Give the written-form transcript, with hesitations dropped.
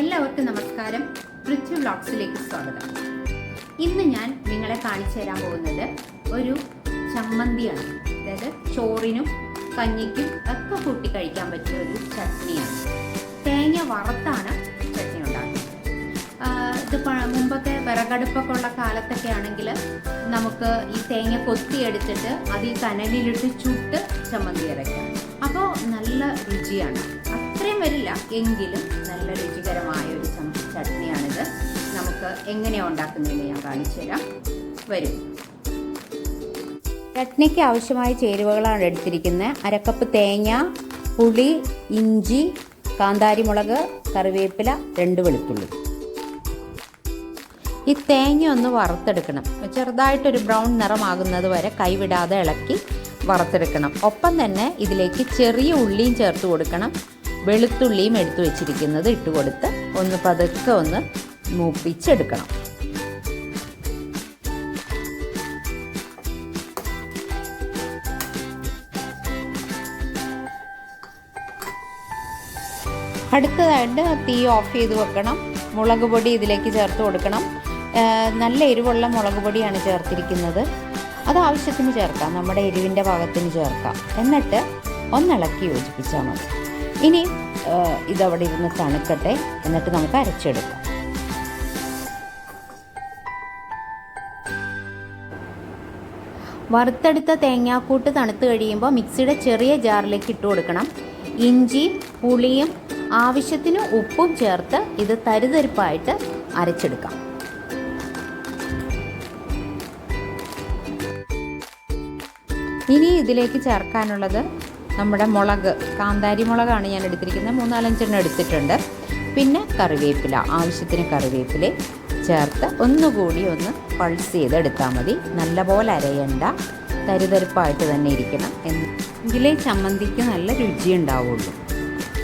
എല്ലാവർക്കും നമസ്കാരം. പൃഥ്വി വ്ലോഗ്സിലേക്ക് സ്വാഗതം. ഇന്ന് ഞാൻ നിങ്ങളെ കാണിച്ചു തരാൻ പോകുന്നത് ഒരു ചമ്മന്തിയാണ്. അതായത് ചോറിനും കഞ്ഞിക്കും ഒക്കെ കൂട്ടി കഴിക്കാൻ പറ്റിയ ഒരു ചട്നിയാണ്. തേങ്ങ വറുത്താണ് ചട്നി ഉണ്ടാക്കുന്നത്. ഇത് മുമ്പത്തെ വിറകടുപ്പൊക്കെ ഉള്ള കാലത്തൊക്കെ ആണെങ്കിൽ നമുക്ക് ഈ തേങ്ങ കൊത്തിയെടുത്തിട്ട് അത് ഈ കനലിലിട്ട് ചുട്ട് ചമ്മന്തി അരയ്ക്കാം. അപ്പോൾ നല്ല രുചിയാണ്. അത്രയും വരില്ല എങ്കിലും നല്ല രുചികരമായ ഒരു ചട്നിയാണിത്. നമുക്ക് എങ്ങനെയാണ് ഉണ്ടാക്കുന്നതെന്ന് ഞാൻ കാണിച്ചു തരാം. വരും. ചട്നിക്ക് ആവശ്യമായ ചേരുവകളാണ് എടുത്തിരിക്കുന്നത്. അരക്കപ്പ് തേങ്ങ, പുളി, ഇഞ്ചി, കാന്താരിമുളക്, കറിവേപ്പില, 2 വെളുത്തുള്ളി. ഈ തേങ്ങ ഒന്ന് വറുത്തെടുക്കണം. ചെറുതായിട്ടൊരു ബ്രൗൺ നിറമാകുന്നത് വരെ കൈവിടാതെ ഇളക്കി വറുത്തെടുക്കണം. ഒപ്പം തന്നെ ഇതിലേക്ക് ചെറിയ ഉള്ളിയും ചേർത്ത് കൊടുക്കണം. വെളുത്തുള്ളിയും എടുത്തു വെച്ചിരിക്കുന്നത് ഇട്ട് കൊടുത്ത് ഒന്ന് പതുക്കെ ഒന്ന് മൂപ്പിച്ചെടുക്കണം. അടുത്തതായിട്ട് തീ ഓഫ് ചെയ്ത് വെക്കണം. മുളക് പൊടി ഇതിലേക്ക് ചേർത്ത് കൊടുക്കണം. നല്ല എരിവുള്ള മുളക് പൊടിയാണ് ചേർത്തിരിക്കുന്നത്. അത് ആവശ്യത്തിന് ചേർക്കാം, നമ്മുടെ എരിവിൻ്റെ പാകത്തിന് ചേർക്കാം. എന്നിട്ട് ഒന്നിളക്കി യോജിപ്പിച്ചാൽ മതി. ഇനി ഇതവിടെ ഇരുന്ന് തണുക്കട്ടെ, എന്നിട്ട് നമുക്ക് അരച്ചെടുക്കാം. വറുത്തെടുത്ത തേങ്ങാക്കൂട്ട് തണുത്ത് കഴിയുമ്പോൾ മിക്സിയുടെ ചെറിയ ജാറിലേക്ക് ഇട്ട് കൊടുക്കണം. ഇഞ്ചിയും പുളിയും ആവശ്യത്തിന് ഉപ്പും ചേർത്ത് ഇത് തരിതരിപ്പായിട്ട് അരച്ചെടുക്കാം. ഇനി ഇതിലേക്ക് ചേർക്കാനുള്ളത് നമ്മുടെ മുളക്, കാന്താരി മുളകാണ് ഞാൻ എടുത്തിരിക്കുന്നത്. 3-4 എടുത്തിട്ടുണ്ട്. പിന്നെ കറിവേപ്പില, ആവശ്യത്തിന് കറിവേപ്പില ചേർത്ത് ഒന്നുകൂടി ഒന്ന് പൾസ് ചെയ്തെടുത്താൽ മതി. നല്ലപോലെ അരയണ്ട, തരിതരിപ്പായിട്ട് തന്നെ ഇരിക്കണം. എങ്കിലേ ചമ്മന്തിക്ക് നല്ല രുചി ഉണ്ടാവുള്ളൂ.